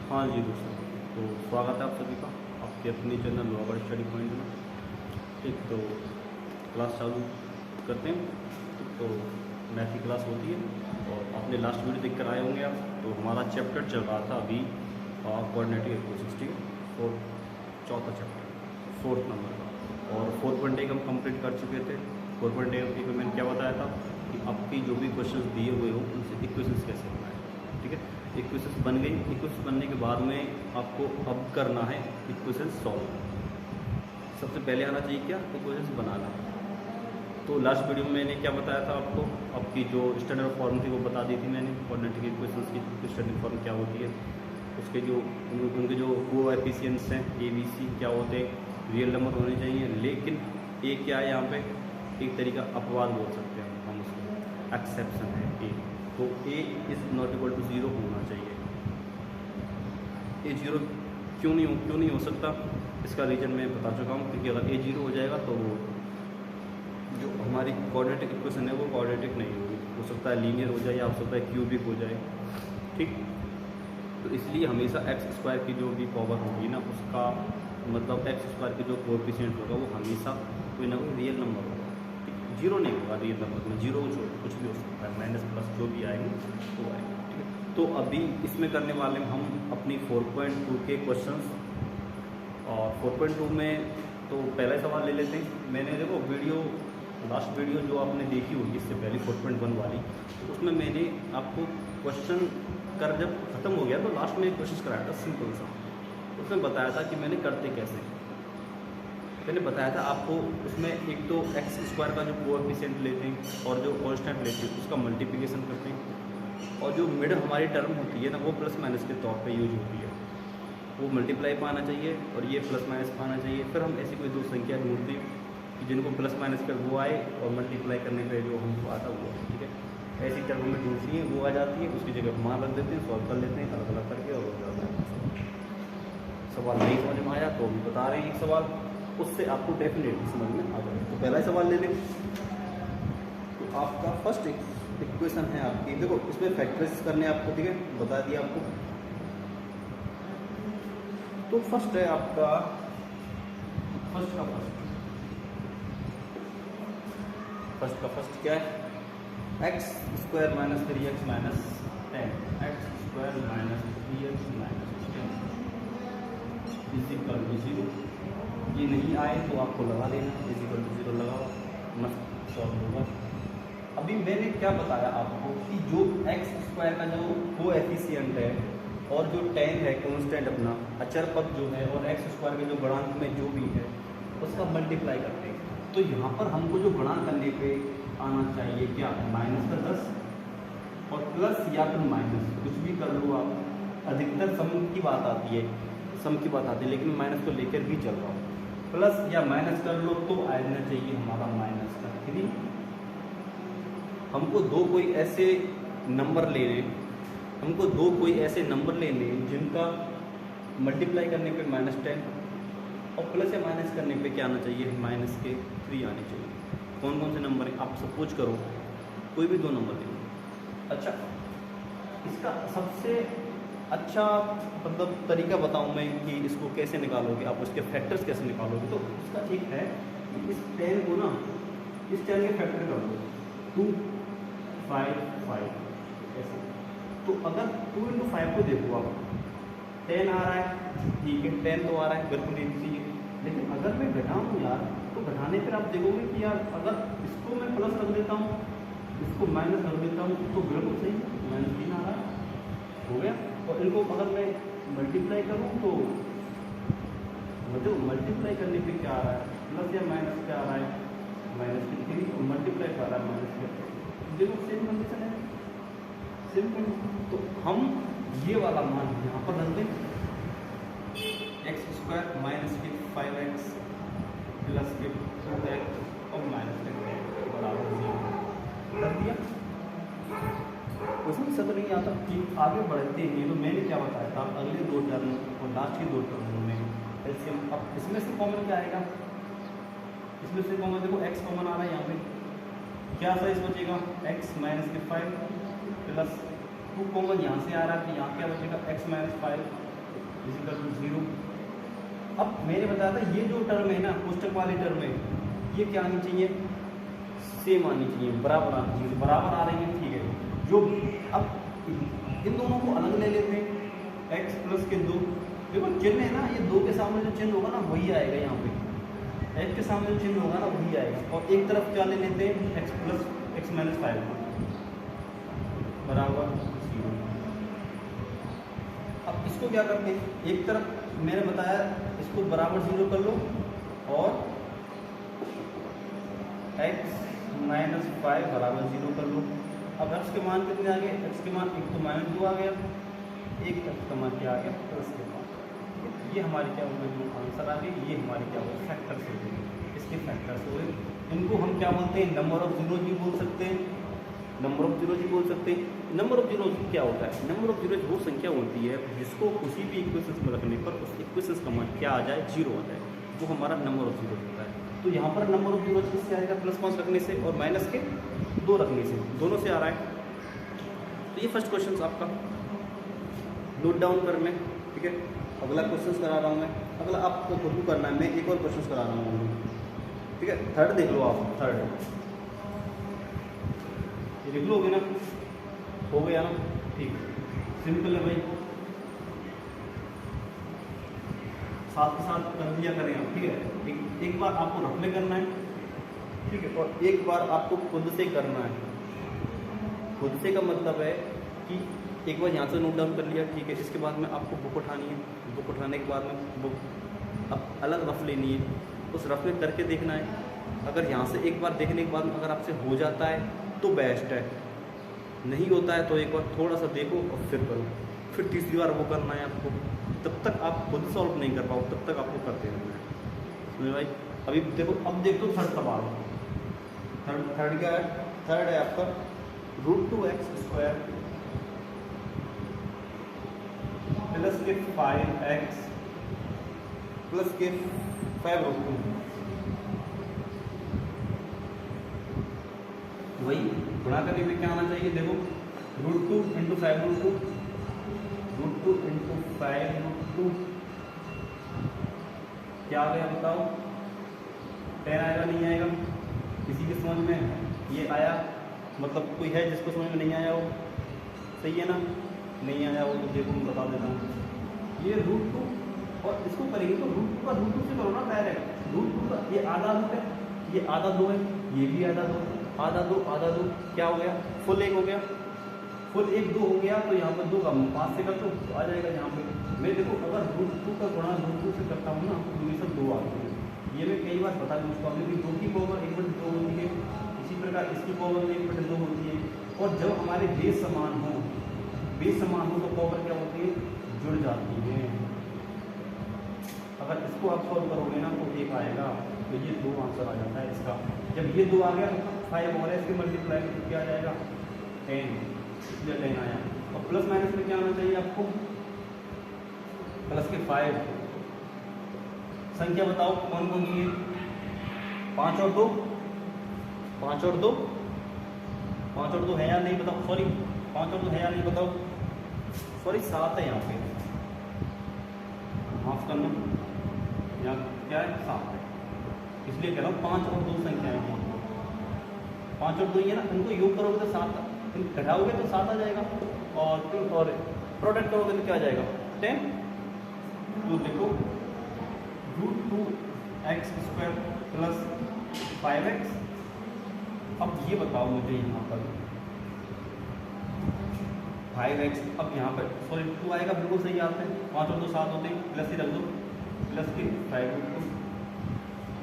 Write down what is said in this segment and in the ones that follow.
हाँ जी दोस्तों, तो स्वागत है आप सभी का आपके अपने चैनल लोअर स्टडी पॉइंट में। ठीक, तो क्लास चालू करते हैं। तो मैथ की क्लास होती है और आपने लास्ट वीडियो देख कर आए होंगे आप। तो हमारा चैप्टर चल रहा था अभी कोऑर्डिनेटिव इक्वेशंस, ठीक है, और चौथा चैप्टर 4th नंबर का, और 4.1 हम कंप्लीट कर चुके थे। 4.1 में मैंने क्या बताया था कि आपकी जो भी क्वेश्चन दिए हुए हो उनसे इक्वेशंस कैसे बनाए, ठीक है। इक्वेशंस बन गई। इक्वेशंस बनने के बाद में आपको अब करना है इक्वेशंस सॉल्व। सबसे पहले आना चाहिए क्या, इक्वेशंस बनाना। तो लास्ट वीडियो में मैंने क्या बताया था आपको, आपकी जो स्टैंडर्ड फॉर्म थी वो बता दी थी मैंने। कोऑर्डिनेटिव इक्वेशंस की स्टैंडर्ड फॉर्म क्या होती है, उसके जो उनके जो कोएफिशिएंट्स हैं ABC क्या होते हैं, रियल नंबर होने चाहिए। लेकिन ए क्या है यहाँ पे, एक तरीका अपवाद बोल सकते हैं हम उसको, एक्सेप्शन है ए। तो A is not equal to 0 होना चाहिए। ए 0 क्यों नहीं हो सकता, इसका रीज़न मैं बता चुका हूँ। क्योंकि अगर ए 0 हो जाएगा तो वो जो हमारी कोऑर्डिनेटिव इक्वेशन है वो कोऑर्डिनेटिव नहीं होगी। हो सकता है लीनियर हो जाए या हो सकता है क्यूबिक हो जाए, ठीक। तो इसलिए हमेशा एक्स स्क्वायर की जो भी पावर होगी ना, उसका मतलब एक्स स्क्वायर की जो कोएफिशिएंट होगा वो हमेशा कोई ना कोई रियल नंबर होगा। 0 नहीं होगा रियल नंबर में, 0 कुछ भी हो सकता है, माइनस प्लस जो भी आएंगे वो आएंगे, ठीक है। तो अभी इसमें करने वाले हम अपनी 4.2 के क्वेश्चंस, और 4.2 में तो पहला सवाल ले लेते हैं। मैंने देखो लास्ट वीडियो जो आपने देखी होगी इससे पहले 4.1 वाली, तो उसमें मैंने आपको क्वेश्चन कर जब ख़त्म हो गया तो लास्ट में एक क्वेश्चन कराया था सिंपल सा। उसमें बताया था कि मैंने करते कैसे। मैंने बताया था आपको उसमें एक तो एक्स स्क्वायर का जो कोएफिशिएंट लेते हैं और जो कांस्टेंट लेते हैं उसका मल्टीप्लिकेशन करते हैं, और जो मिड हमारी टर्म होती है ना वो प्लस माइनस के तौर पे यूज होती है, वो मल्टीप्लाई पर आना चाहिए और ये प्लस माइनस पर आना चाहिए। फिर हम ऐसी कोई दो संख्या ढूंढते हैं कि जिनको प्लस माइनस कर वो आए और मल्टीप्लाई करने पर जो हमको आता वो, ठीक है। ऐसी टर्म हमें ढूंढती है, वो आ जाती है, उसकी जगह मान रख देते हैं, सॉल्व कर लेते हैं अलग अलग करके, और हो जाता है। सवाल नहीं समझ में आया तो हम बता रहे हैं एक सवाल, उससे आपको डेफिनेटली समझ में आ जाएगा। तो पहला सवाल ले लें। तो आपका फर्स्ट इक्वेशन है आपकी, देखो इसमें फैक्टर्स करने आपको, ठीक है, बता दिया आपको। तो फर्स्ट है आपका फर्स्ट क्या है, x square minus 3x minus 10, x square minus 3x minus 10 is equal to 0। ये नहीं आए तो आपको लगा देना, इजिकल टू 0 लगाओ, मस्त सॉल्व होगा। अभी मैंने क्या बताया आपको कि जो एक्स स्क्वायर का जो कोएफिशिएंट है और जो 10 है कांस्टेंट अपना अचर पद जो है, और एक्स स्क्वायर के जो गुणांक में जो भी है उसका मल्टीप्लाई करते हैं। तो यहाँ पर हमको जो गुणा करने पे आना चाहिए क्या, -10 और प्लस या फिर माइनस, कुछ भी कर लो आप। अधिकतर सम की बात आती है, लेकिन माइनस को लेकर भी चल रहा हूँ। प्लस या माइनस कर लो तो आना चाहिए हमारा -3। हमको दो कोई ऐसे नंबर लेने जिनका मल्टीप्लाई करने पे -10 और प्लस या माइनस करने पे क्या आना चाहिए, -3 आने चाहिए। कौन कौन से नंबर हैं आप सपोज करो, कोई भी दो नंबर ले। अच्छा, इसका सबसे अच्छा मतलब तरीका बताऊं मैं कि इसको कैसे निकालोगे आप, उसके फैक्टर्स कैसे निकालोगे। तो उसका एक है कि इस 10 को ना, इस 10 के फैक्टर कर दो 2, 5, 5 ऐसे। तो अगर 2 × 5 को देखो आप, 10 आ रहा है, ठीक है, 10 तो आ रहा है, बिल्कुल इजी है। लेकिन अगर मैं घटाऊँ यार, तो घटाने पर आप देखोगे कि यार अगर इसको मैं प्लस रख देता हूँ, इसको माइनस रख देता हूँ, तो बिल्कुल सही -3 आ रहा है, हो गया। और इनको अगर मैं मल्टीप्लाई करूँ तो मतलब मल्टीप्लाई करने पे क्या आ रहा है, प्लस या माइनस क्या आ रहा है, -3, और मल्टीप्लाई कर रहा है -3। देखो सेम कंडीशन है, सेम कंडीशन। तो हम ये वाला मान यहाँ पर रख दें, एक्स स्क्वायर माइनस के 5x प्लस के 2x और माइनस के 10 बराबर 0 कर दिया। उसमें सब नहीं आता कि आगे बढ़ते हैं। तो मैंने क्या बताया था, अगले दो टर्म और लास्ट की दो टर्मों में एलसीएम। अब इसमें से कॉमन क्या आएगा, इसमें से कॉमन देखो x कॉमन आ रहा है यहाँ पे, क्या साइज बचेगा, x माइनस के 5 प्लस 2 कॉमन यहाँ से आ रहा है, तो यहाँ क्या बचेगा x माइनस 5 इजिकल टू 0। अब मैंने बताया था ये जो टर्म है ना कोष्टक वाली टर्म है, ये क्या आनी चाहिए, सेम आनी चाहिए, बराबर आनी चाहिए। बराबर आ रही है, ठीक है। जो अब इन दोनों को अलग ले लेते हैं, x प्लस के 2, देखो चिन्ह है ना, ये 2 के सामने जो चिन्ह होगा ना वही आएगा, यहाँ पे x के सामने जो चिन्ह होगा ना वही आएगा। और एक तरफ क्या ले लेते हैं, x प्लस x माइनस 5 बराबर 0। अब इसको क्या करते हैं, एक तरफ मैंने बताया इसको बराबर 0 कर लो और x माइनस 5 बराबर 0 कर लो। अब x के मान कितने आ गए, x के मान एक तो -2 आ गया, एक x का मान क्या आ गया, प्लस के मान। ये हमारे क्या होगा, जो आंसर आ गए, ये हमारे क्या होगा, फैक्टर्स हो गए, इसके फैक्टर्स हो गए। इनको हम क्या बोलते हैं, नंबर ऑफ जीरोज भी बोल सकते हैं, नंबर ऑफ जीरोज भी बोल सकते हैं। नंबर ऑफ जीरोज क्या होता है, नंबर ऑफ जीरोज वो संख्या होती है जिसको किसी भी इक्वेशंस में रखने पर उस इक्वेशंस का मान क्या आ जाए, 0 आ जाए, वो हमारा नंबर ऑफ जीरोज होता है। तो यहाँ पर नंबर ऑफ जीरोज किससे आएगा, +5 रखने से और माइनस के 2 रखने से, दोनों से आ रहा है। तो ये फर्स्ट क्वेश्चन आपका नोट डाउन कर लें, ठीक है। अगला क्वेश्चन करा रहा हूँ मैं, अगला आपको खुद को करना है, मैं एक और क्वेश्चन करा रहा हूँ, ठीक है। थर्ड देख लो आप, थर्ड ये देख लोगे ना, हो गया ना, ठीक, सिंपल है भाई, साथ के साथ कर लिया करें आप, ठीक है। एक बार आपको रफ में करना है, ठीक है, और एक बार आपको खुद से करना है। खुद से का मतलब है कि एक बार यहाँ से नोट डाउन कर लिया, ठीक है, इसके बाद में आपको बुक उठानी है, बुक उठाने के बाद में बुक अब अलग रफ लेनी है, उस रफ में करके देखना है। अगर यहाँ से एक बार देखने के बाद में अगर आपसे हो जाता है तो बेस्ट है, नहीं होता है तो एक बार थोड़ा सा देखो और फिर करो, फिर तीसरी बार वो करना है आपको। तब तक आप खुद सॉल्व नहीं कर पाओ, तब तक आपको करते रहना है, समझे भाई। अभी देखो, अब देखो थर्ड सवाल, थर्ड क्या है, थर्ड है आपका √2x² प्लस के 5x प्लस के 5√2, वही गुणा करने में क्या आना चाहिए, देखो √2 × 5√2, √2 × 5√2 क्या आ गया बताओ, 10 आएगा नहीं आएगा, किसी के समझ में ये आया, मतलब कोई है जिसको समझ में नहीं आया हो, सही है ना, नहीं आया हो तो देखो मैं बता देता हूँ। ये √2 और इसको करेंगे तो √2 का √2 से करो ना डायरेक्ट, √2 का ये आधा रूट है, ये आधा 2 है, ये भी आधा 2, आधा 2 आधा 2 क्या हो गया, फुल 1 हो गया, फुल 1 2 हो गया। तो यहाँ पर 2 का 5 से कर दो तो आ जाएगा यहाँ पे। मैं देखो अगर √2 का गुणा √2 से करता हूँ ना तो ये सब 2 आते हैं, ये मैं कई बार बता दूँ उसको, क्योंकि 2 की पावर 1/2 होती है, इसी प्रकार इसकी पावर 1/2 होती है। और जब हमारे बेस समान हो, बेस समान हो तो पावर क्या होती है, जुड़ जाती है। अगर इसको आप सॉल्व करोगे ना तो 1 आएगा, तो ये 2 आंसर आ जाता है इसका। जब ये 2 आ गया तो 5 और इसके मल्टीप्लाई में क्या आ जाएगा, 10, इसलिए 10 आया। और प्लस माइनस में क्या आना चाहिए आपको, प्लस के 5। संख्या बताओ कौन कौन सी है, 5 और 2, 5 और 2, 5 और 2 है या नहीं बताओ, सॉरी 5 और 2 है या नहीं बताओ, सॉरी 7 है यहाँ पे, माफ करना, यहाँ क्या है 7 है, इसलिए कह रहा हूँ 5 और 2 संख्या है, 5 और 2 ये ना, इनको योग करोगे तो 7, घटाओगे तो 7 आ जाएगा, और प्रोडक्ट करोगे तो क्या आ जाएगा 10। तो देखो √2x² प्लस 5x। अब ये बताओ मुझे यहाँ पर 5x, अब यहाँ पर सॉरी 2 आएगा, बिल्कुल सही आता है, 5 और 2 7 होते हैं, प्लस ही रख दो, प्लस के 5√2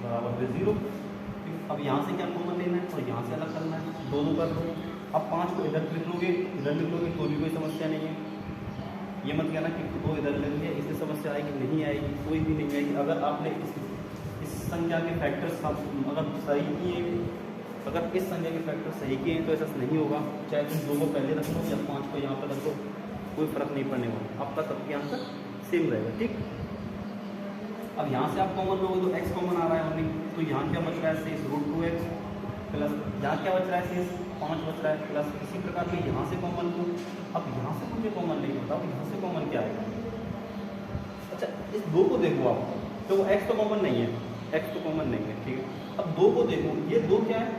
बराबर 0। अब यहाँ से क्या कॉमन लेना है और यहाँ से अलग करना है, दोनों कर दो। अब 5 को इधर लिख लोगे, इधर लिख लोगे तो भी कोई समस्या नहीं है। ये मत कहना कि 2 इधर लिख लिया इससे समस्या आएगी, नहीं आएगी, कोई भी नहीं आएगी। अगर आपने इस संख्या के फैक्टर्स अगर सही किए, अगर इस संख्या के फैक्टर सही किए तो ऐसा नहीं होगा, चाहे तुम 2 को पहले रख लो या 5 को यहाँ पर रख लो, कोई फर्क नहीं पड़ने वाला, आपका सबके आंसर सेम रहेगा, ठीक। अब यहाँ से आप कॉमन लोगे तो x कॉमन आ रहा है ओनली, तो यहाँ क्या बच रहा है शेष √2x प्लस, यहाँ क्या बच रहा है शेष 5 बच रहा है प्लस, इसी प्रकार से यहाँ से कॉमन लो। अब यहाँ से मुझे कॉमन नहीं बताओ, यहाँ से कॉमन क्या आएगा, 2 को देखो आप, तो वो x तो कॉमन नहीं है, x तो कॉमन नहीं है, ठीक है। अब 2 को देखो, ये 2 क्या है,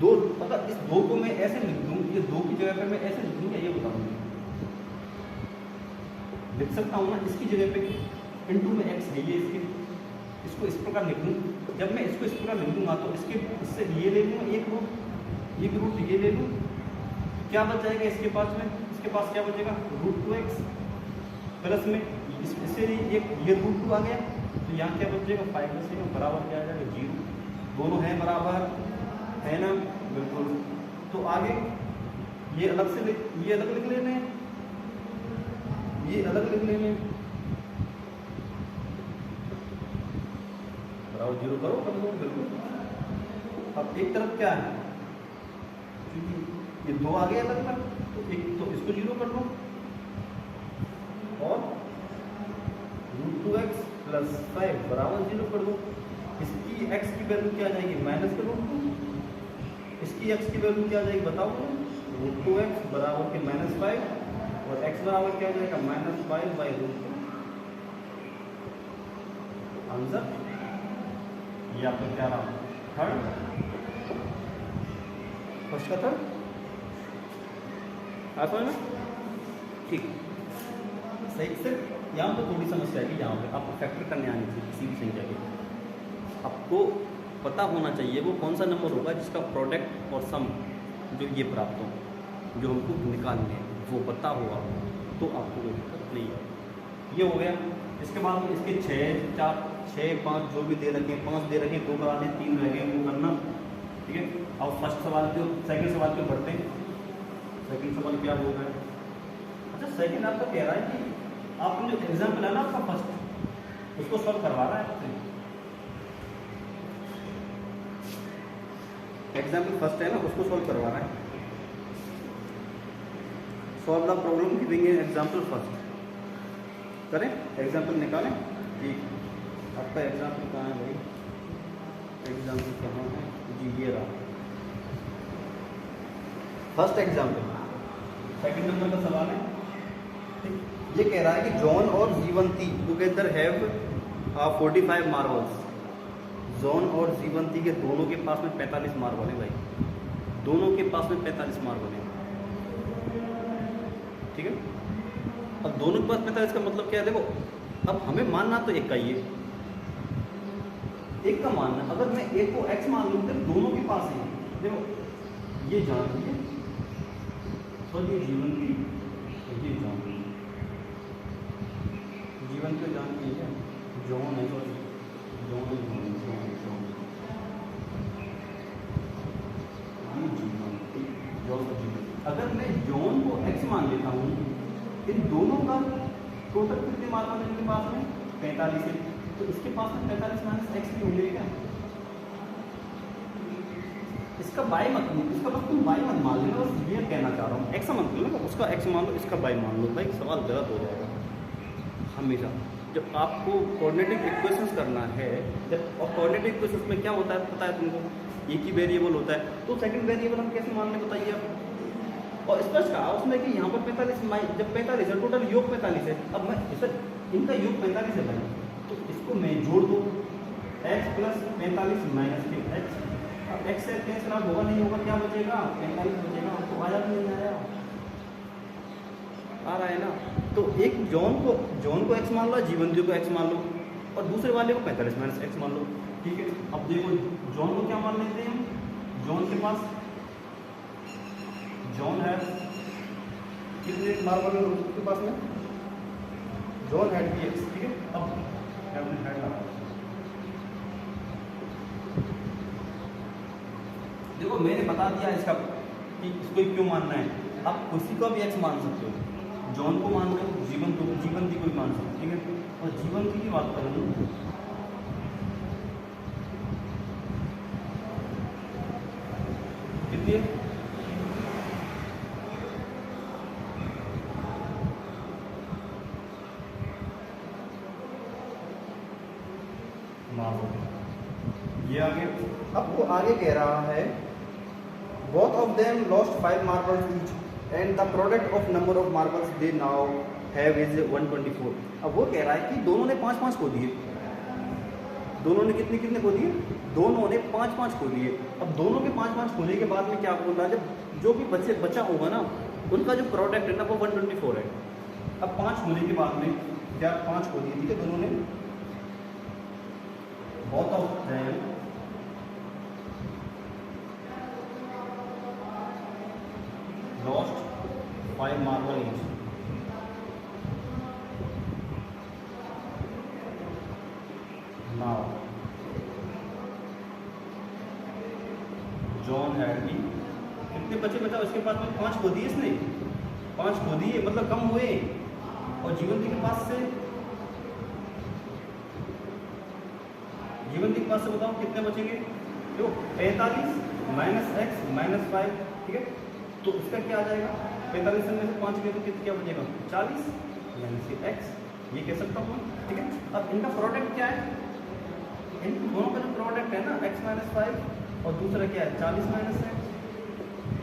2, अगर इस 2 को मैं ऐसे लिख दूँ, ये 2 की जगह पे मैं ऐसे लिख दूँ, ये बताऊँ लिख सकता हूँ ना, इसकी जगह पे इंटू में x है, ये इसको इस प्रकार लिख दूँ। जब मैं इसको इस प्रकार लिख दूंगा तो इससे ये ले लूँ एक रूट ये ले लूँ, क्या बच जाएगा इसके पास में, इसके पास क्या बचेगा, √2x प्लस में इससे ये √2 आ गया, तो यहाँ क्या बचेगा 5 बराबर क्या आ जाएगा 0। दोनों हैं बराबर है ना, बिल्कुल। तो आगे ये अलग से ये अलग लिख लेने, ये अलग लिख लेने, बराबर 0 करो कर दो, बिल्कुल। अब एक तरफ क्या है, क्योंकि ये 2 आ गया अलग अलग, तो एक तो इसको 0 कर दो, और √2x + 5 बराबर 0 कर दो। इसकी x की वैल्यू क्या आ जाएगी, -√2, इसकी x की वैल्यू क्या आ जाएगी बताओ, √2x बराबर के -5, और x बराबर क्या आ जाएगा -5/√2। आंसर ये आपका क्या रहा, थर्ड, फर्स्ट का थर्ड आप है ना, ठीक। सही से यहाँ पे थोड़ी समस्या है, यहाँ पे आपको फैक्टर करने आनी चाहिए किसी भी संख्या के, आपको पता होना चाहिए वो कौन सा नंबर होगा जिसका प्रोडक्ट और सम जो ये प्राप्त हो, जो हमको निकालने हैं वो पता हुआ तो आपको कोई दिक्कत नहीं है। ये हो गया। इसके बाद में इसके 6, 4, 6, 5 जो भी दे रखे हैं, 5 दे रखे हैं, 2 कराने, 3 रह गए वो करना, ठीक है। अब फर्स्ट सवाल पे, सेकंड सवाल पे बढ़ते हैं। सेकंड सवाल क्या होगा, अच्छा सेकंड आपका कह रहा है कि आपने जो एग्जाम्पल है ना आपका फर्स्ट, उसको सॉल्व करवा रहा है आपसे। एग्जाम्पल फर्स्ट है ना, उसको सॉल्व करवा रहा है। Solve the problem giving example first, करें एग्जाम्पल निकालें कि आपका एग्जाम्पल कहाँ है भाई, एग्जाम्पल कहाँ है जी, ये रहा फर्स्ट एग्जाम्पल। सेकंड नंबर का सवाल है, ये कह रहा है कि जॉन और जीवंती टुगेदर हैव 45 मार्बल्स। जॉन और जीवंती के दोनों के पास में 45 मार्बल है भाई, दोनों के पास में 45 मार्बल है, ठीक है। अब दोनों के पास 45 का मतलब क्या है, देखो अब हमें मानना तो एक का ही है, एक का मानना। अगर मैं एक को x मान लूँ तो दोनों के पास है, देखो ये जान लीजिए, तो ये जीवंती, ये जान लीजिए, जीवन को जान लीजिए, जॉन है, सॉरी जॉन है, अगर मैं जॉन को x मान लेता हूँ, इन दोनों का टोटल कितने मार्बल है इनके पास में 45 है, तो इसके पास में 45 - x भी होंगे क्या, इसका बाय मत लो, इसका बस तुम बाय मत मान लेना, बस ये कहना चाह रहा हूँ, x मत लो, उसका x मान लो, इसका बाय मान लो, भाई सवाल गलत हो जाएगा हमेशा। जब आपको कोऑर्डिनेटिव इक्वेशंस करना है, जब और कोऑर्डिनेटिव इक्वेशंस में क्या होता है पता है तुमको, एक ही वेरिएबल होता है, तो सेकंड वेरिएबल हम कैसे मान लें बताइए आप। और स्पष्ट कहा उसमें कि यहाँ पर 45 जब 45 है, टोटल योग 45 है, अब मैं सर इनका योग 45 है भाई, तो इसको मैं जोड़ दूँ x + 45 - के x, अब x से कैंसिल होगा नहीं होगा, क्या बचेगा 45 बचेगा, तो आया कि नहीं आया, आ रहा है ना। तो एक जॉन को x मान लो, जीवंती को x मान लो, और दूसरे वाले को 45 - x मान लो, ठीक है। अब देखो जॉन को क्या मान लेते हैं हम, जॉन के पास जॉन है कितने मार्बल है उसके पास में, जॉन हैड की x, ठीक है। अब हेड लगा, देखो मैंने बता दिया इसका कि इसको क्यों मानना है, आप किसी को भी x मान सकते हो, जॉन को मान रहे हो, जीवंती को भी मान सकते हो, ठीक है। और जीवंती की बात करूँ कितनी है, ये आगे, अब वो आगे कह रहा है both of them lost 5 marbles each, and the product of number of marbles they now have is 124। अब वो कह रहा है कि दोनों ने 5-5 खो दिए। दोनों ने कितने कितने खो दिए? दोनों ने 5-5 खो दिए। अब दोनों के 5-5 खोने के बाद में क्या बोल रहा है, जब जो भी बचा होगा ना उनका जो प्रोडक्ट है ना वो 124 है। अब 5 होने के बाद में क्या 5 खो दिए, ठीक है दोनों ने। both of them lost 5 marble each. Now John had be कितने बचा उसके पास में 5 खो दिए इसने, 5 खो दिए मतलब कम हुए। और जीवंती के पास से बताओ कितने बचेंगे? देखो 45 माइनस एक्स माइनस 5, ठीक है। तो उसका क्या आ जाएगा? 45 में से 5 गए तो कितना क्या बचेगा? 40 माइनस एक्स, ये कह सकता हूँ, ठीक है। अब इनका प्रोडक्ट क्या है? इन दोनों का जो प्रोडक्ट है ना x माइनस 5 और दूसरा क्या है 40 माइनस है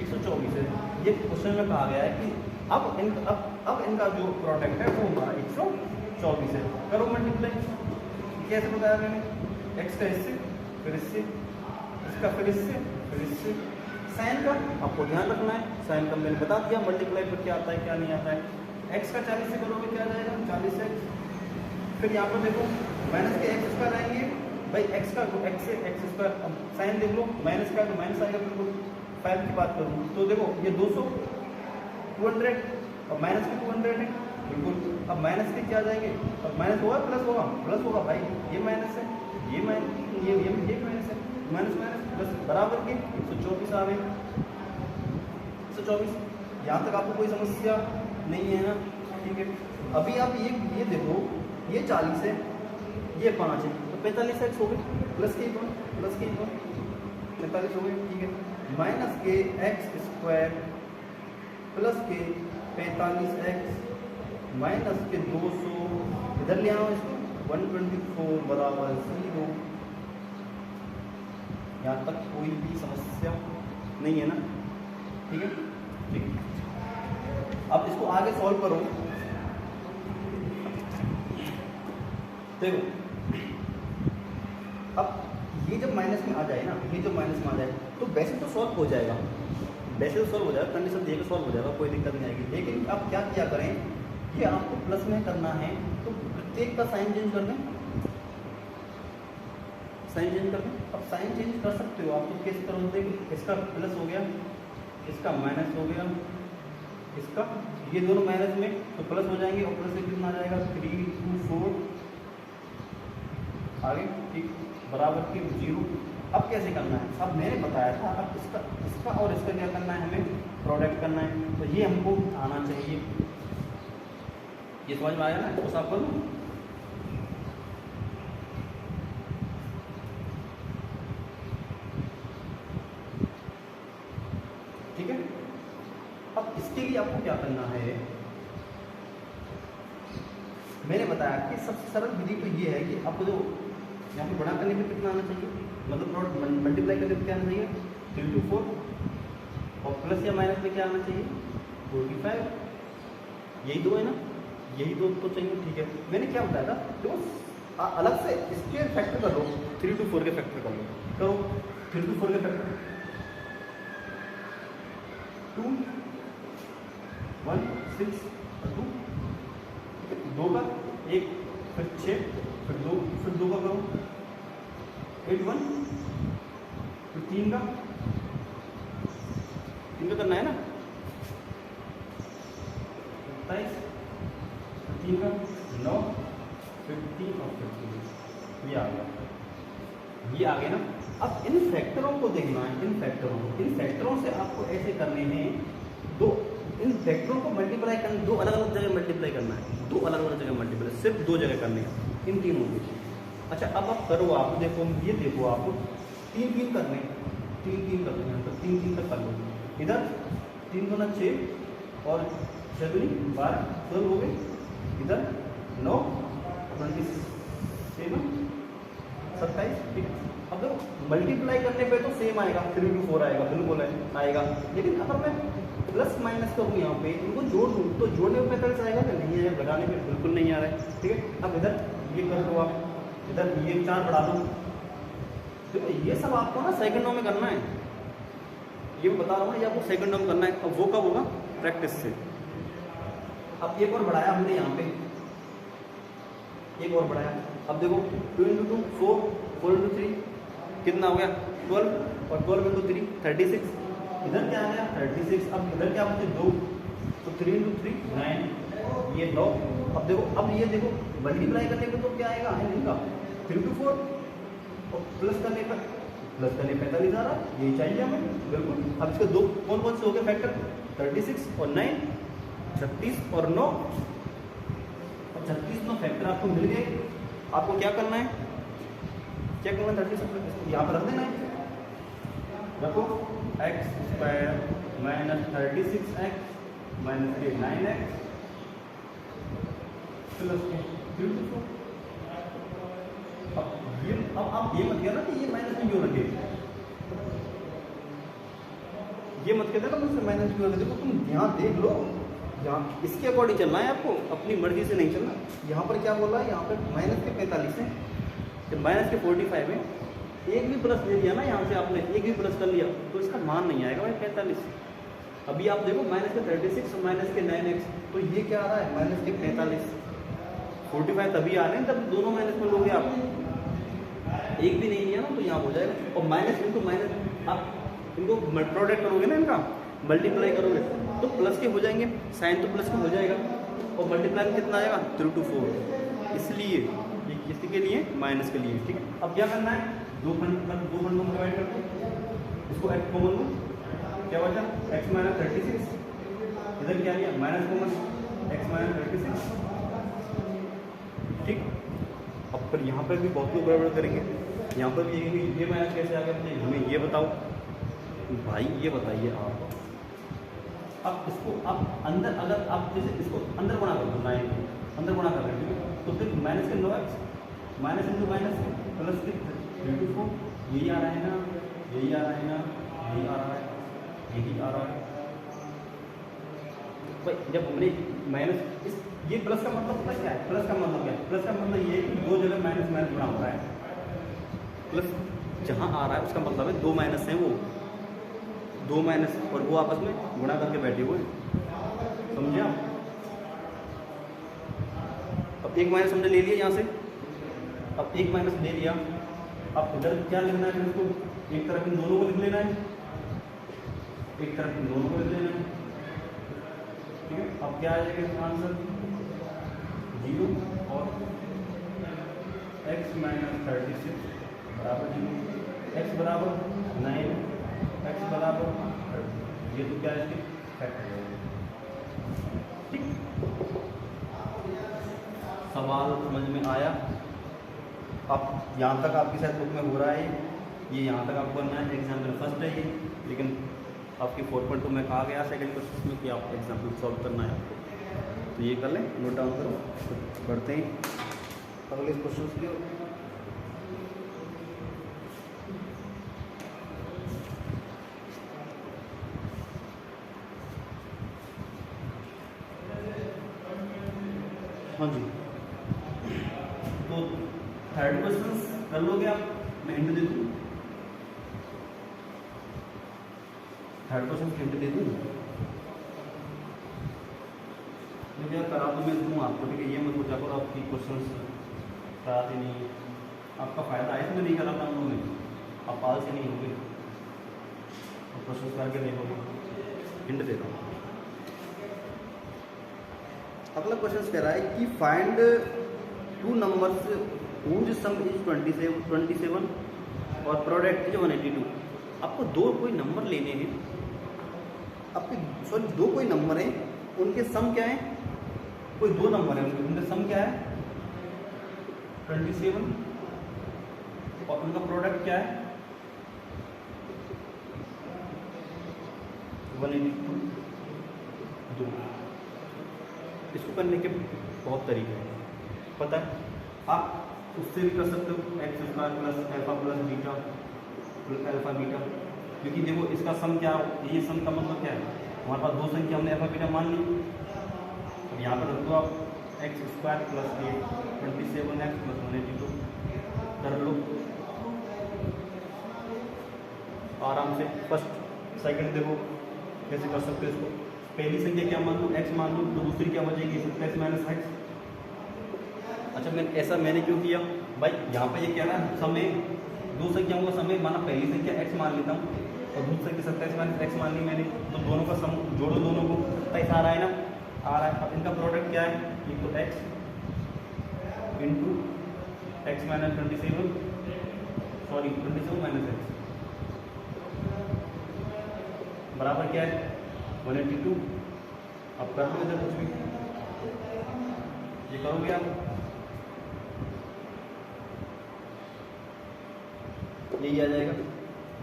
124 है। ये क्वेश्चन में कहा गया है कि अब इनका जो प्रोडक्ट है वो हमारा 124 है। करो मल्टीप्लाई, कैसे बताया मैंने? x का इससे, फिर इससे, इसका फिर इससे, फिर इससे। साइन का आपको ध्यान रखना है, साइन का मैंने बता दिया, मल्टीप्लाई पर क्या आता है क्या नहीं आता है। x का 40 से करोगे क्या आ जाएगा? 40x। फिर यहाँ पर देखो माइनस के x स्क्वायर आएंगे भाई, x का x से x स्क्वायर। अब साइन देख लो, माइनस का तो माइनस आएगा। बिल्कुल 5 की बात करूँ तो देखो ये 200 200 और माइनस के 200 है बिल्कुल। अब माइनस के क्या आ जाएंगे? अब माइनस होगा प्लस होगा भाई, ये माइनस है ये माइनस ये माइनस है, माइनस माइनस प्लस बराबर के 124 आ गए। 124 यहाँ तक आपको कोई समस्या नहीं है ना, ठीक है। अभी आप ये देखो, ये 40 है ये 5 है तो 45x हो गए, प्लस के 45 हो गए, ठीक है। माइनस के एक्स स्क्वायर प्लस के 45x माइनस के 200, इधर ले आओ इसको 124 बराबर 0। यहाँ तक कोई भी समस्या नहीं है ना, ठीक है ठीक है। अब इसको आगे सॉल्व करो। देखो अब ये जब माइनस में आ जाए ना, ये जब माइनस में आ जाए तो वैसे तो सॉल्व हो जाएगा, कंडीशन देकर सॉल्व हो जाएगा, कोई दिक्कत नहीं आएगी। लेकिन अब क्या किया करें, ये आपको प्लस में करना है तो प्रत्येक का साइन चेंज कर दें, अब साइन चेंज कर सकते हो आप, तो कैसे करो? देखो इसका प्लस हो गया, इसका माइनस हो गया, इसका ये दोनों माइनस में तो प्लस हो जाएंगे और प्लस से कितना आ जाएगा 3 2 4 आगे, ठीक, बराबर के 0। अब कैसे करना है? अब मैंने बताया था, अब इसका और इसका क्या करना है, हमें प्रोडक्ट करना है। तो ये हमको आना चाहिए, ये समझ में आया ना? इसको साफ कर दूं। ठीक है, अब इसके लिए आपको क्या करना है, मैंने बताया कि सबसे सरल विधि तो ये है कि आपको जो यहाँ पे बड़ा करने में कितना आना चाहिए, मतलब प्रोडक्ट मल्टीप्लाई करने में क्या आना चाहिए 3 to 4 और प्लस या माइनस में क्या आना चाहिए 45। यही दो है ना, यही दो तो चाहिए, ठीक है। मैंने क्या बताया था, तो अलग से इसके फैक्टर कर लो, 3 to 4 के फैक्टर कर लो, तो 3 to 4 के फैक्टर 2 1 6 और 2, 2 का 1 फिर 6 फिर 2 का करो 8 1 फिर 3 का करना है ना 27 3 का 9 15 और 15, ये आ गया ना। अब इन फैक्टरों को देखना है, इन फैक्टरों से आपको ऐसे करने हैं, इन फैक्टरों को मल्टीप्लाई करना, 2 अलग अलग जगह मल्टीप्लाई करना है, 2 अलग अलग जगह मल्टीप्लाई, सिर्फ 2 जगह करने हैं इन तीनों को। अच्छा अब आप करो, आप देखो, ये देखो आप 3 करने, 3 करने हैं तो 3 तक कर लो। इधर 3 2 6 और 6 2 12 12 हो गए, इधर 9 27 27, ठीक है। अब देखो मल्टीप्लाई करने पे तो सेम आएगा, 3 to 4 आएगा, बिल्कुल आएगा। लेकिन अगर मैं प्लस माइनस करूँ यहाँ पे, इनको जोड़ दूँ तो जोड़ने में 45 आएगा क्या? नहीं आएगा, लगाने में बिल्कुल नहीं आ रहा है। ठीक है, अब इधर ये कर दो आप, इधर ये 4 बढ़ा दो। देखो ये सब आपको ना सेकंडों में करना है, ये मैं बता रहा हूँ, ये आपको सेकंडों में करना है। अब वो कब होगा? प्रैक्टिस से। अब एक और बढ़ाया हमने यहाँ पे, एक और बढ़ाया। अब देखो 2 × 2 4, 4 × 3 कितना हो गया? 12, और 12 × 3 36। इधर क्या आ गया? 36। अब इधर क्या बचे? 2, तो 3 × 3 9, ये 9। अब देखो, अब ये देखो मल्टीप्लाई करने पर तो क्या आएगा? है नहीं का 3 × 4, और प्लस करने पर 45 आ रहा है, यही चाहिए हमें बिल्कुल। अब इसके दो कौन कौन से हो गए फैक्टर? 36 और 9, 36 और 9, और 36 9 फैक्टर आपको मिल गए। आपको क्या करना है? क्या करना है? 36 यहाँ पर रख देना है, रखो x² - 36x - 9x प्लस 3 × 4। अब आप ये मत कहना कि ये माइनस में क्यों रखे, ये मत कहना ना मुझसे माइनस क्यों रखे। देखो तुम ध्यान देख लो, यहाँ इसके अकॉर्डिंग चलना है आपको, अपनी मर्जी से नहीं चलना। यहाँ पर क्या बोल रहा है? यहाँ पर माइनस के 45 है, जब माइनस के 45 है, एक भी प्लस ले लिया ना यहाँ से आपने, एक भी प्लस कर लिया तो इसका मान नहीं आएगा भाई 45। अभी आप देखो माइनस के 36 और माइनस के 9x, तो ये क्या आ रहा है? माइनस के 45। 45 तभी आ रहे हैं तब दोनों माइनस में लोगे आप, एक भी नहीं लिया ना तो यहाँ हो जाएगा। और माइनस इंटू माइनस आप इनको प्रोडक्ट करोगे ना, इनका मल्टीप्लाई करोगे तो प्लस के हो जाएंगे, साइन तो प्लस के हो जाएगा, और मल्टीप्लाई में कितना आएगा? 3 × 4। इसलिए ये किसी के लिए? माइनस के लिए। ठीक है, अब क्या करना है? दो खंडों में डिवाइड करते हैं, इसको x कॉमन लो, क्या बचा? x - 36, इधर क्या लिया? Minus common, x - 36। ठीक, अब पर यहाँ पर भी बहुत लोग गड़बड़ करेंगे, यहाँ पर भी ये माइनस कैसे आ गया? हमें ये बताओ भाई, ये बताइए आप। अब इसको आप अंदर, अगर आप जैसे इसको अंदर गुणा कर दो, 9 अंदर गुणा कर रहे हैं, तो फिर माइनस के 9x minus into minus plus के 3 × 4, यही आ रहा है ना, यही आ रहा है ना, यही आ रहा है, यही आ रहा है भाई। जब हमने माइनस इस ये प्लस का मतलब पता क्या है? प्लस का मतलब क्या है? प्लस का मतलब ये है कि दो जगह माइनस माइनस गुणा हो रहा है। प्लस जहाँ आ रहा है उसका मतलब है दो माइनस हैं, वो दो माइनस, और वो आपस में गुणा करके बैठे हुए, समझे आप? अब एक माइनस हमने ले लिया यहाँ से, अब एक माइनस ले लिया, अब इधर क्या लिखना है? इसको एक तरफ इन दोनों को लिख लेना है, एक तरफ इन दोनों को लिख लेना है। ठीक है, अब क्या आ जाएगा इसका आंसर? 0 और x - 36 बराबर 0, x बराबर 9, x बराबर 30। ये तो क्या है? इसके फैक्टर है। ठीक, सवाल समझ में आया? अब यहाँ तक आपकी शायद बुक में हो रहा है, ये यहाँ तक आपको करना है। एग्जाम्पल फर्स्ट है ये, लेकिन आपकी 4.2 में आ गया सेकंड क्वेश्चन में कि आप एग्जाम्पल सॉल्व करना है आपको, तो ये कर लें, नोट डाउन करो। तो बढ़ते हैं अगले क्वेश्चन की ओर। हाँ जी, तो थर्ड क्वेश्चन कर लोगे आप? मैं हिंट दे दूँ, थर्ड क्वेश्चन हिंट दे दूँ, मुझे करा तो मैं दूँ आपको। ठीक है, ये मत सोचा करो आपकी क्वेश्चन कराते नहीं, आपका फ़ायदा है तो मैं नहीं कराता हूँ मैं, आप पाल से नहीं होंगे और क्वेश्चन करके नहीं होंगे। हिंट दे रहा हूँ। अगला क्वेश्चन कह रहा है कि find 2 numbers whose sum is 27 और प्रोडक्ट इज 182। आपको दो कोई नंबर लेने हैं, आपके सॉरी दो कोई नंबर हैं, उनके सम क्या है? कोई दो नंबर है उनके सम क्या है? 27, और उनका प्रोडक्ट क्या है? 182। दो, इसको करने के बहुत तरीके हैं, पता है? आप उससे भी कर सकते हो, x² plus alpha plus beta, alpha beta, क्योंकि देखो इसका सम क्या, ये सम का मतलब क्या है? हमारे पास दो संख्या हमने अल्फा बीटा मान ली। अब यहाँ पर रख दो आप x² प्लस 27x प्लस 182 कर लो आराम से। फर्स्ट सेकंड देखो कैसे कर सकते हो इसको। पहली संख्या क्या मान लो, x मान लो, तो दूसरी क्या बचेगी 27 माइनस x। अच्छा मैंने क्यों किया भाई, यहाँ पे ये कह रहा है समय, दो संख्याओं का समय माना, पहली संख्या x मान लेता हूँ और दूसरी संख्या 27 माइनस x मान ली मैंने, तो दोनों का सम जोड़ो, दोनों को 27 आ रहा है ना, आ रहा है। अब इनका प्रोडक्ट क्या है, ये तो x into x minus 27 minus x बराबर क्या है 182। अब कर लो इधर कुछ भी, ये करोगे आप, यही आ जाएगा,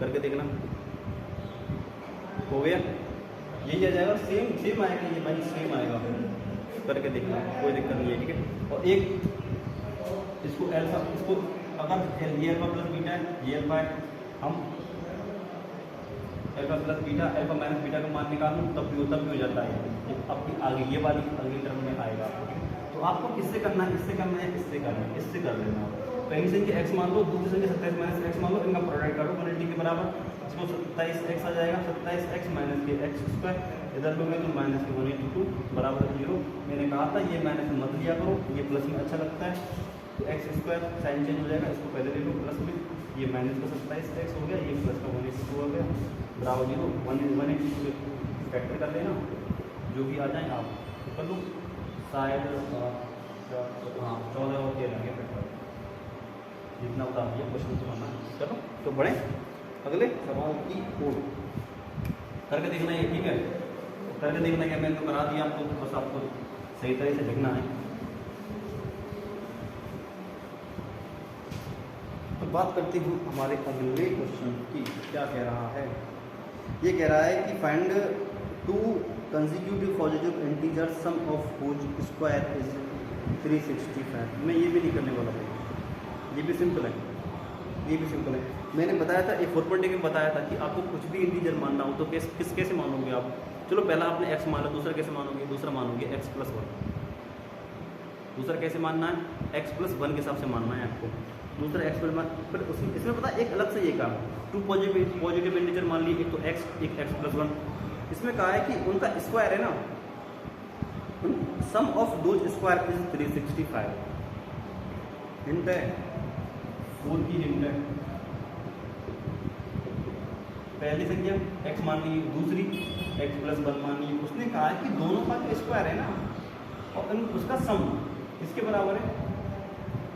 करके देखना, हो गया, यही आ जाएगा, सेम आएगा, ये भाई सेम आएगा, करके देखना, कोई दिक्कत नहीं है, ठीक है। और एक इसको अल्फा, इसको अगर ये अल्फा प्लस बीटा है, ये अल्फा है, हम alpha plus beta, alpha minus beta का मान निकाल लूँ तब भी हो जाता है। अब आगे ये वाली अगली टर्म में आएगा, तो आपको किससे करना है, इससे करना है, इससे करना है, इससे कर लेना। पहली संख्या x मान लो, दूसरी संख्या 27 माइनस x मान लो, इनका प्रोडक्ट करो 180 के बराबर, इसको 27x आ जाएगा, 27x माइनस के x², इधर लोगे तो माइनस के 182 बराबर 0। मैंने कहा था ये माइनस में मत लिया करो, ये प्लस में अच्छा लगता है, तो x² साइन चेंज हो जाएगा, इसको पहले ले लो प्लस में, ये माइनस का 27x हो गया, ये प्लस का 182 हो गया बराबर 0। 182 फैक्टर कर लेना, जो भी आ जाए आप कर लो, शायद हाँ 14 और 13 के फैक्टर जितना बता दिया क्वेश्चन को करना। चलो तो बढ़े अगले सवाल की ओर, करके देखना ये, ठीक है, करके देखना क्या, मैंने तो करा दिया आपको, बस आपको सही तरह से लिखना है। तो बात करते हैं हमारे अगले क्वेश्चन की, क्या कह रहा है, ये कह रहा है कि find two consecutive positive integer sum of which square is 365। मैं ये भी नहीं करने वाला हूँ, ये भी सिंपल है, ये भी सिंपल है। मैंने बताया था एक 4.1 में बताया था कि आपको कुछ भी इंटीजर मानना हो तो कैसे मानोगे आप। चलो पहला आपने x माना, दूसरा कैसे मानोगे, दूसरा मानोगे x+1। दूसरा कैसे मानना है, x+1 के हिसाब से मानना है आपको, दूसरा x+1। फिर इसमें पता है एक अलग से ये काम, टू पॉजिटिव इंटीजर मान ली, एक तो x, एक x+1। इसमें कहा है कि उनका स्क्वायर है ना, sum of those square is 365। Hint है, 4 की हिंट है। पहली संख्या x मान ली, दूसरी x+1 मान ली। उसने कहा है कि दोनों का जो स्क्वायर है ना, और उसका सम किसके बराबर है,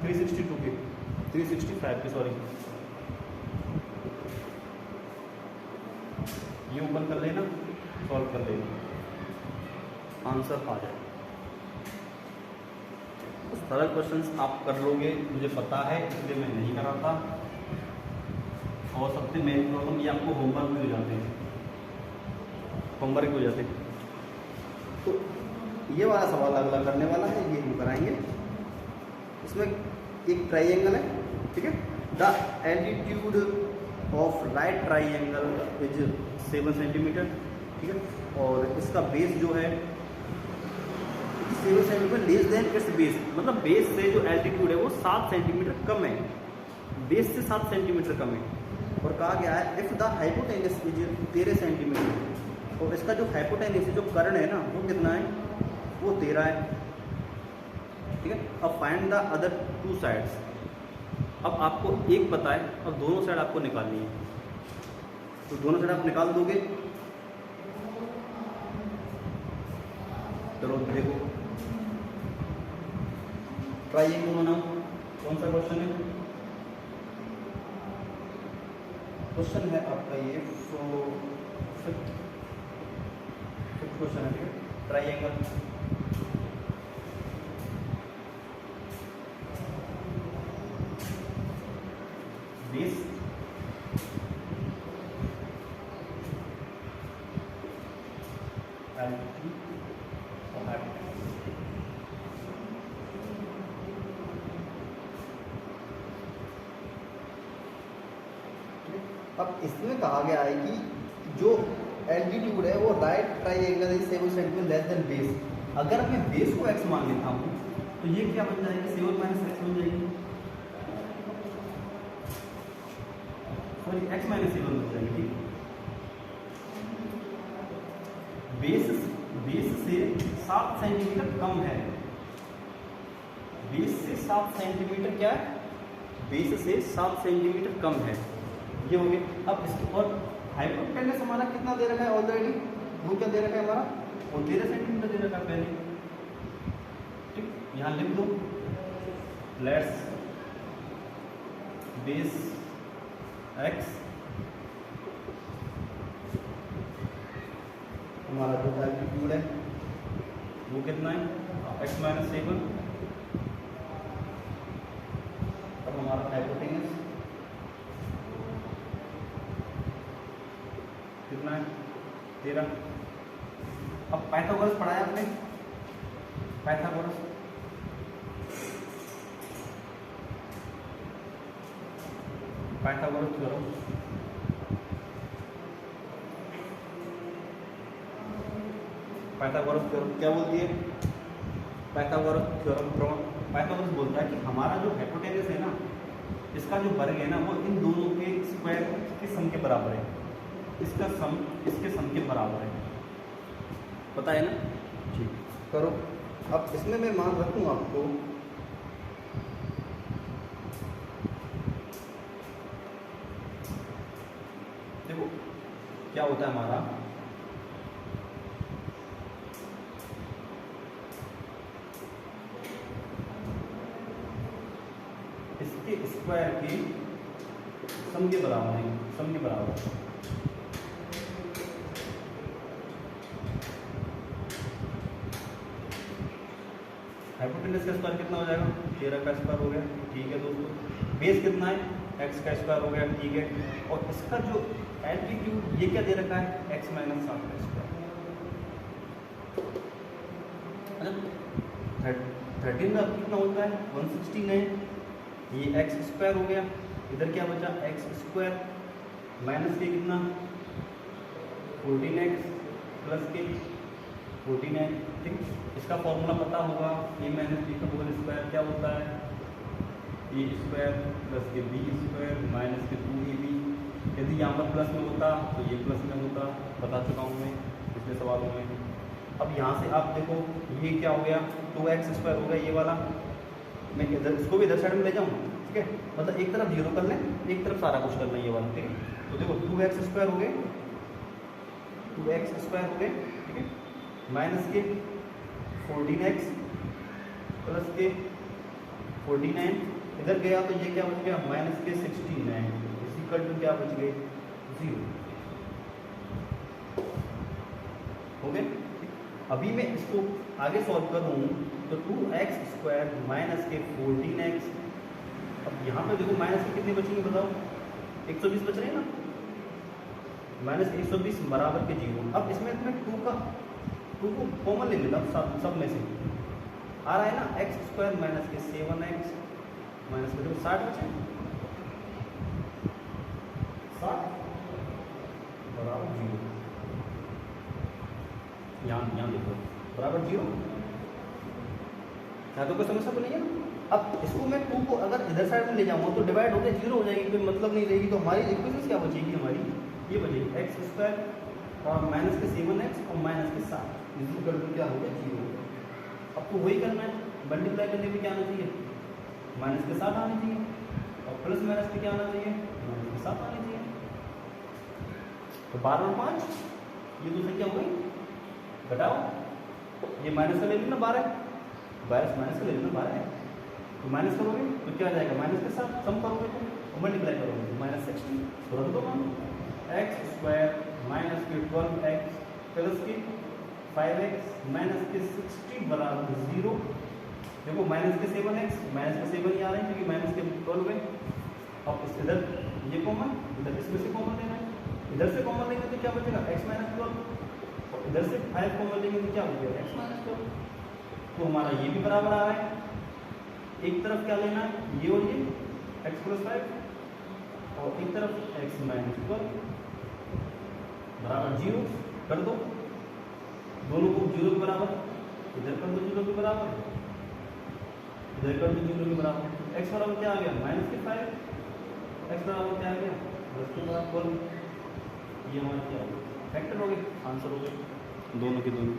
365 के, सॉरी, ये ऊपर कर लेना, सॉल्व कर लेना, आंसर आ जाए। सरल क्वेश्चंस आप कर लोगे, मुझे पता है, इसलिए मैं नहीं कराता। और सबसे मेन प्रॉब्लम ये आपको होमवर्क भी हो जाते हैं, तो ये वाला सवाल अगला करने वाला है, ये हम कराएंगे। इसमें एक ट्राइंगल है, ठीक है, the altitude of right triangle is 7 centimetre, ठीक है, और इसका बेस जो है 7 centimetre less than it's base, मतलब बेस से जो एल्टीट्यूड है वो 7 सेंटीमीटर कम है, बेस से 7 सेंटीमीटर कम है। और कहा गया है if the hypotenuse is 13 centimetre, और इसका जो हाइपोटेनस जो कर्ण है ना वो कितना है, वो 13 है, ठीक है। अब फाइंड द अदर 2 साइड्स। अब आपको एक पता है, अब दोनों साइड आपको निकालनी है, तो दोनों साइड आप निकाल दोगे। चलो देखो, ट्राइंगल बनाओ। कौन सा क्वेश्चन है, क्वेश्चन है आपका ये 5th क्वेश्चन है, ठीक है, ट्राइंगल। बेस अब इसमें कहा गया है कि जो एल्टीट्यूड है वो right triangle is 7 centimetre less than base. अगर मैं बेस को x मान लेता हूँ तो ये क्या बन जाएगी, 7 माइनस एक्स बन जाएगी, सॉरी x माइनस 7 बन जाएगी। ठीक, बेस से 7 सेंटीमीटर कम है, बेस से 7 सेंटीमीटर क्या है, बेस से 7 सेंटीमीटर कम है, ये हो गया। अब इसको और हाइपोटेनस हमारा कितना दे रखा है ऑलरेडी, वो क्या दे रखा है हमारा, वो 13 सेंटीमीटर दे रखा है पहले। ठीक, यहाँ लिख दो, लेट्स बेस x हमारा जो एल्टीट्यूड है वो कितना है, x माइनस 7। अब हमारा हाइपोटेनस कितना है, 13। अब पाइथागोरस पढ़ाया आपने, पाइथागोरस थ्योरम, पाइथागोरस थ्योरम क्या बोलती है, पाइथागोरस थ्योरम पाइथागोरस बोलता है कि हमारा जो हाइपोटेनस है ना, इसका जो वर्ग है ना, वो इन दोनों के स्क्वायर के सम के बराबर है, इसका सम इसके सम के बराबर है, पता है ना। ठीक, करो। अब इसमें मैं मान रखूँ आपको, देखो क्या होता है हमारा, इसके स्क्वायर के सम के बराबर है, सम के बराबर। हाइपोटेनस का स्क्वायर कितना हो जाएगा, 13 का स्क्वायर हो गया। ठीक है दोस्तों, बेस कितना है, x का स्क्वायर हो गया। ठीक है, और इसका जो एल्टीट्यूड ये क्या दे रखा है, x माइनस 7 का स्क्वायर। मतलब 13 का कितना होता है, 116 है, ये x स्क्वायर हो गया, इधर क्या बचा, x स्क्वायर माइनस के कितना, 14x प्लस के 14x। ठीक, इसका फॉर्मूला पता होगा, a माइनस बी का होल स्क्वायर क्या होता है, ए स्क्वायर प्लस के बी स्क्वायर माइनस के 2ab। यदि यहाँ पर प्लस में होता तो ये प्लस में होता, बता चुका हूँ मैं पिछले सवालों में। अब यहाँ से आप देखो ये क्या हो गया, 2x स्क्वायर हो गया ये वाला, मैं इधर इसको भी इधर साइड में ले जाऊँ। ठीक है, मतलब एक तरफ 0 कर लें, एक तरफ सारा कुछ कर लें ये वाला। ठीक है, तो देखो 2x स्क्वायर हो गए, 2x स्क्वायर हो गए। ठीक है, माइनस के 14x प्लस के 49, इधर गया तो ये क्या बच गया, माइनस के 69, इक्वल टू क्या बच गए, 0 हो गए। अभी मैं इसको आगे सॉल्व करूँ तो 2x स्क्वायर माइनस के 14x, अब यहाँ पे देखो माइनस के कितने बचेंगे बताओ, 120 बच रहे हैं ना, माइनस 120 बराबर के 0। अब इसमें मैं 2 को कॉमन ले लेता हूँ, सब में से आ रहा है ना, x स्क्वायर माइनस के 7x माइनस के 60 बचे, 60 बराबर 0, यहाँ देखो बराबर 0। क्या तो कोई समस्या तो नहीं है ना। अब इसको मैं 2 को अगर इधर साइड में ले जाऊँगा तो डिवाइड होकर 0 हो जाएगी, कोई मतलब नहीं रहेगी। तो हमारी इक्वेशन क्या बचेगी, हमारी ये बचेगी x स्क्वायर और माइनस के 7x और माइनस के 7 इक्वल टू क्या हो गया, 0। अब तो वही करना है, मल्टीप्लाई करने पे क्या आना चाहिए, माइनस के 7 आनी चाहिए, और प्लस माइनस पे क्या आना चाहिए, माइनस के 7 आनी चाहिए। तो 12 और 5 ये दूसरी क्या हो गई, घटाओ, ये माइनस का ले लेना 12, 12 माइनस का ले लेना 12 है, तो माइनस करोगे तो क्या आ जाएगा, माइनस के साथ सम करोगे तो मल्टीप्लाई करोगे तो माइनस 16, तो रख दो मान, एक्स स्क्वायर माइनस के 12x प्लस के 5x माइनस के 60 बराबर 0। देखो माइनस के 7x, माइनस के 7 ही आ रहे हैं क्योंकि माइनस के 12 है। अब इस इधर ये कॉमन, इधर इसमें से कॉमन लेना है, इधर से कॉमन लेंगे तो क्या बचेगा, x माइनस 12, और इधर से 5 कॉमन लेंगे तो क्या बचेगा, x माइनस 12। तो हमारा ये भी बराबर आ रहा है, एक तरफ क्या लेना है, ये और ये x प्लस 5, और एक तरफ x माइनस 12। बराबर 0 कर दो, दोनों को 0 के बराबर, इधर कर दो 0 के बराबर, इधर कर दो 0 के बराबर। x बराबर क्या आ गया -5, x बराबर क्या आ गया 10 के बराबर। ये हमारा क्या हो गया फैक्टर हो गए, आंसर हो गए दोनों के दोनों।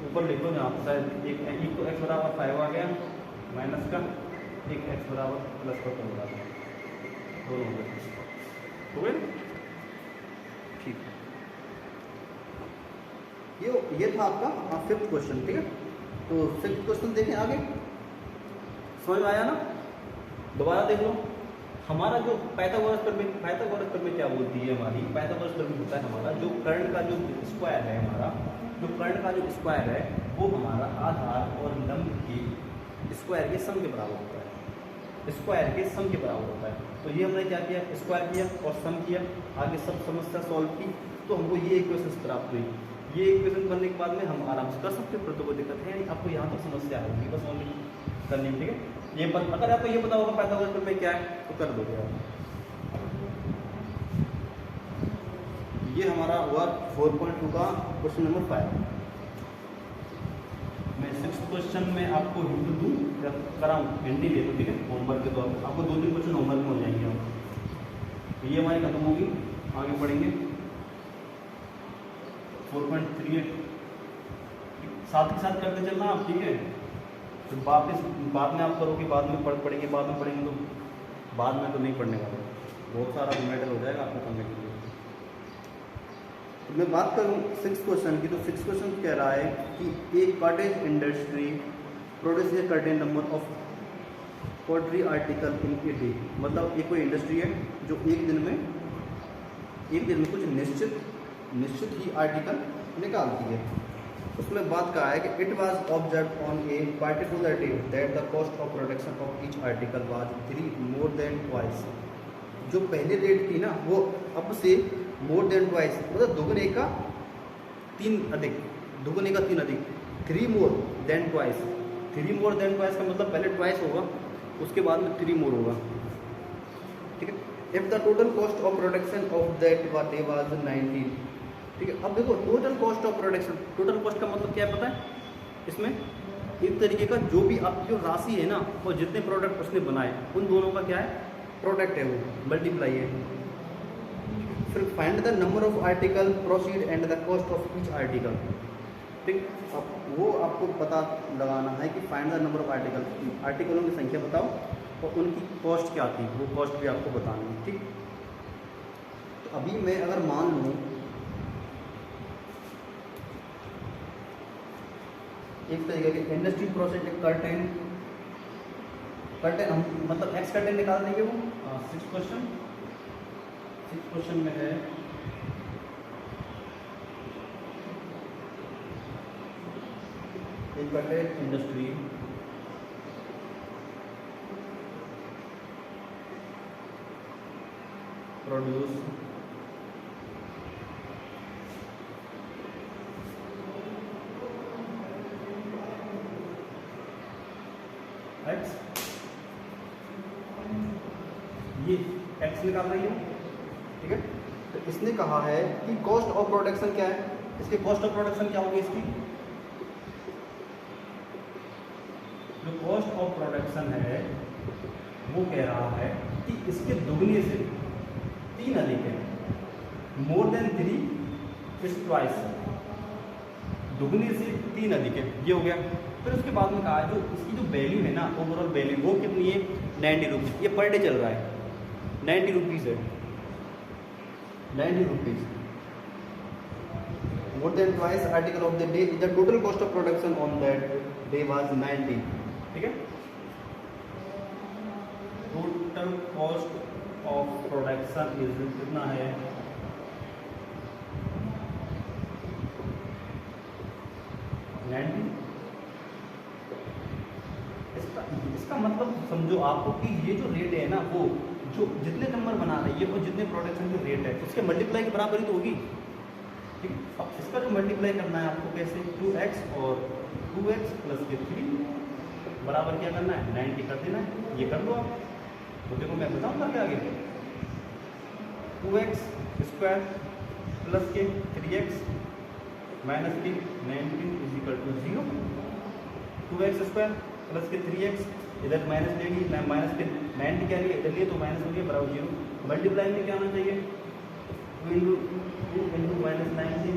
ऊपर लिख लो यहाँ पर एक तो x बराबर 5 आ गया माइनस का, एक x बराबर प्लस का हो गया, दोनों हो गए, हो गए ठीक है। ये था आपका 5th क्वेश्चन, ठीक है। तो 6th क्वेश्चन देखें आगे, समझ में आया ना? दोबारा देख लो। हमारा जो पाइथागोरस प्रमेय क्या बोलती है हमारी? पाइथागोरस प्रमेय होता है हमारा जो कर्ण का जो स्क्वायर है, हमारा जो कर्ण का जो स्क्वायर है वो हमारा आधार और लंब के स्क्वायर के सम के बराबर होता है, स्क्वायर के सम के बराबर होता है। तो ये हमने क्या किया, स्क्वायर किया और सम किया, आगे सब समस्या सॉल्व की, तो हमको ये इक्वेशंस प्राप्त हुई। ये इक्वेशन बनने के बाद में हम आराम से कर सकते हैं, पर तो कोई दिक्कत है नहीं। आपको यहाँ तक समस्या आएगी बस ओनली करनी, ठीक है। ये अगर आपको ये पता होगा पाइथागोरस प्रमेय क्या है तो कर दोगे आप। ये हमारा हुआ 4.2 का क्वेश्चन नंबर 5। मैं 6th क्वेश्चन में आपको हिंट दूँ या कराऊँ, हिंट ही दे दूँ, ठीक है। होमवर्क के तौर पर आपको 2-3 क्वेश्चन होमवर्क में हो जाएंगे हम। ये हमारी खत्म होगी, आगे बढ़ेंगे 4.38 साथ ही साथ करते चलना आप, ठीक है। तो वापस बाद में आप करोगे, बाद में पढ़ेंगे, बाद में पढ़ेंगे तो बाद में तो नहीं पढ़ने वाले, बहुत सारा मैटर हो जाएगा आपको करने के लिए। तो मैं बात करूँ 6th क्वेश्चन की, तो 6th क्वेश्चन कह रहा है कि एक cottage industry produce a certain number of poultry article in a day. मतलब एक कोई इंडस्ट्री है जो एक दिन में कुछ निश्चित ही आर्टिकल निकालती है। उसमें बात कहा है कि it was observe on a particular day that the cost of production of each article was 3 more than twice. जो पहले रेट थी ना वो अब से मोर देन ट्वाइस, मतलब दुगने का 3 अधिक, 3 more than twice. 3 more than twice का मतलब पहले ट्वाइस होगा, उसके बाद में 3 मोर होगा, ठीक है। If the total cost of production of that day was 19, ठीक है। अब देखो total cost of production, total cost का मतलब क्या है पता है? इसमें एक तरीके का जो भी आपकी जो राशि है ना और जितने प्रोडक्ट उसने बनाए उन दोनों का क्या है, प्रोडक्ट है, वो मल्टीप्लाई है। फिर find the number of article proceed and the cost of each article, ठीक। अब वो आपको पता लगाना है कि फाइंड द नंबर ऑफ आर्टिकलों की संख्या बताओ और उनकी कॉस्ट क्या थी, वो कॉस्ट भी आपको बतानी है, ठीक। तो अभी मैं अगर मान लूँ एक तरीके की इंडस्ट्री प्रोसेस कर्टेन हम मतलब एक्स कर्टेन निकाल देंगे वो। 6th क्वेश्चन में है एक कर्टेन इंडस्ट्री प्रोड्यूस एक्स, ये एक्स निकाल रही हूँ, ठीक है। तो इसने कहा है कि कॉस्ट ऑफ प्रोडक्शन क्या है, इसकी कॉस्ट ऑफ प्रोडक्शन क्या होगी, इसकी जो कॉस्ट ऑफ प्रोडक्शन है वो कह रहा है कि इसके दुगने से 3 अधिक है, मोर देन 3 इज ट्वाइस, दुगने से 3 अधिक है, ये हो गया। फिर उसके बाद में कहा जो इसकी जो वैल्यू है ना, ओवरऑल वैल्यू वो कितनी है, 90 रुपीज़। ये पर डे चल रहा है, 90 रुपीज़ है, 90 rupees. More than twice article of the day, the total cost of production on that day was 90, ठीक है। Total cost of production is कितना है, 90। इसका मतलब समझो आपको कि ये जो रेट है ना वो जो जितने नंबर बना रही है और जितने प्रोडक्शन की रेट है उसके मल्टीप्लाई के बराबर ही तो होगी, ठीक। अब इसका जो मल्टीप्लाई करना है आपको कैसे, 2x और 2x प्लस के 3 बराबर क्या करना है, 90 कर देना है। ये कर दो आप, तो देखो मैं बताऊँ करके आगे। 2x square plus K 3x minus K 19 is equal to 0। 2x square plus K 3x इधर माइनस ले ली, माइनस के 90 क्या लिए इधर लिए तो माइनस हो गया बराबर 0। मल्टीप्लाई में क्या आना चाहिए 2 इंटू माइनस 90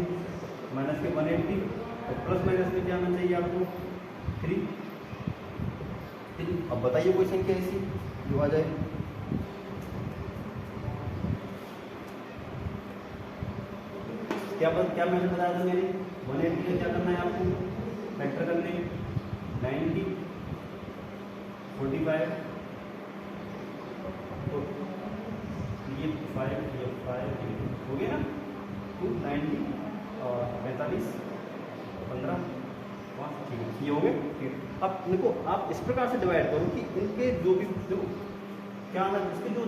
माइनस के 180 और प्लस माइनस में क्या आना चाहिए आपको 3। अब बताइए कोई संख्या ऐसी जो आ जाए। क्या मैंने बताया था मैंने 180 का क्या करना है आपको फैक्टर करने 90 45 ये 5 हो गया ना 290 और 45 15 5 ठीक है ये हो गए। ठीक है अब देखो आप इस प्रकार से डिवाइड करो कि इनके जो भी देखो क्या ना इसके जो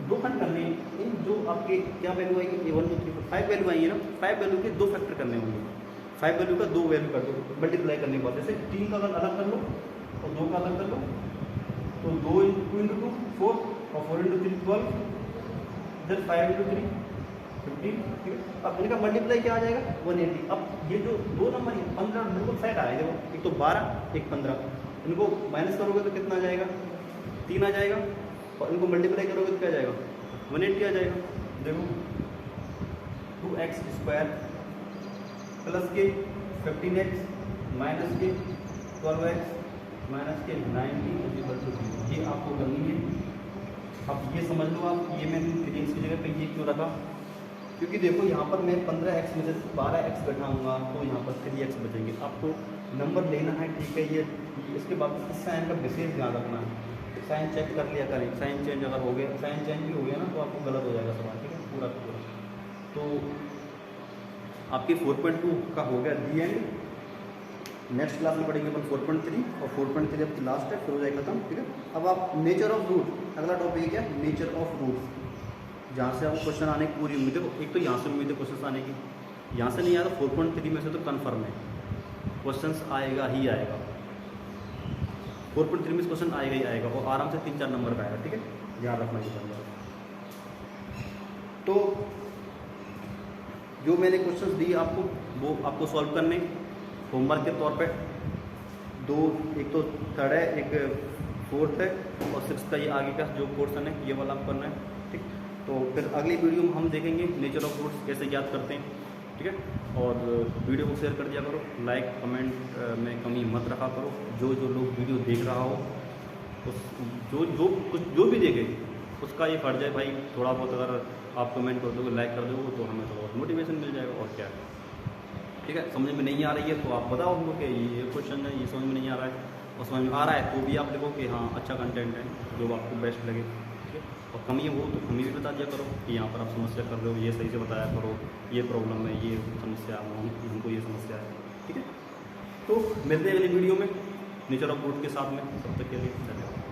दो खंड करने इन जो आपके क्या वैल्यू आएगी ये 1 2 3 4 5 वैल्यू आएंगी ना 5 वैल्यू के 2 फैक्टर करने होंगे। 5 वैल्यू का 2 वैल्यू कर दो मल्टीप्लाई करने के बाद जैसे 3 का अगर अलग कर लो और 2 का अलग कर लो तो 2 इंटू 2 4 और 4 इंटू 3 12 इधर 5 इंटू 3 15। ठीक है अब इनका मल्टीप्लाई क्या आ जाएगा 180। अब ये जो दो नंबर 15 बिल्कुल सेट आ देखो एक तो 12 एक 15 इनको माइनस करोगे तो कितना आ जाएगा 3 आ जाएगा और इनको मल्टीप्लाई करोगे तो क्या आ जाएगा 180 आ जाएगा। देखो 2x स्क्वायर प्लस के 15x माइनस के 12x माइनस के 90 इक्वल टू 0 ये आपको करनी है। अब ये समझ लो आप ये मैंने 3x की जगह पे ये क्यों रखा क्योंकि देखो यहाँ पर मैं 15x में से 12x बैठाऊँगा तो यहाँ पर 3x बचेंगे। आपको नंबर लेना है ठीक है ये इसके बाद इस साइन का विशेष ध्यान रखना है। साइन चेक कर लिया करें साइन चेंज अगर हो गया साइन चेंज भी हो गया ना तो आपको गलत हो जाएगा सवाल। ठीक है पूरा पूरा तो आपके 4.2 का हो गया दी एंड। नेक्स्ट क्लास में पढ़ेंगे अपन 4.3 और 4.3 अब लास्ट है फिर हो जाएगा खत्म। ठीक है अब आप नेचर ऑफ रूट अगला टॉपिक क्या नेचर ऑफ रूट जहाँ से आपको क्वेश्चन आने की पूरी उम्मीद है। एक तो यहाँ से उम्मीद है क्वेश्चन आने की यहाँ से नहीं आया तो 4.3 में से तो कन्फर्म है क्वेश्चन आएगा ही आएगा। 4.3 में क्वेश्चन आएगा ही आएगा और आराम से 3-4 नंबर का आएगा। ठीक है ध्यान रखना ये बन तो जो मैंने क्वेश्चंस दिए आपको वो आपको सॉल्व करने होमवर्क के तौर पे दो एक तो थर्ड है एक फोर्थ है और सिक्स्थ का ये आगे का जो पोर्शन है ये वाला आप करना है। ठीक तो फिर अगली वीडियो में हम देखेंगे नेचर ऑफ रूट्स कैसे याद करते हैं। ठीक है और वीडियो को शेयर कर दिया करो लाइक कमेंट में कमी मत रखा करो। जो लोग वीडियो देख रहा हो उस जो भी देखे उसका ये फर्ज है भाई थोड़ा बहुत अगर आप कमेंट कर दोगे लाइक कर दोगे तो हमें थोड़ा बहुत मोटिवेशन मिल जाएगा और क्या है। ठीक है समझ में नहीं आ रही है तो आप बताओ हमको कि ये क्वेश्चन है ये समझ में नहीं आ रहा है और समझ में आ रहा है तो भी आप लिखो कि हाँ अच्छा कंटेंट है जो आपको बेस्ट लगे। ठीक है और कमी हो तो हमें भी बता दिया करो कि यहाँ पर आप समस्या कर रहे हो ये सही से बताया करो ये प्रॉब्लम है ये समस्या हमको ये समस्या है। ठीक है तो मिलते हैं अगली वीडियो में नेचर ऑफ रूट के साथ में तब तक के लिए धन्यवाद।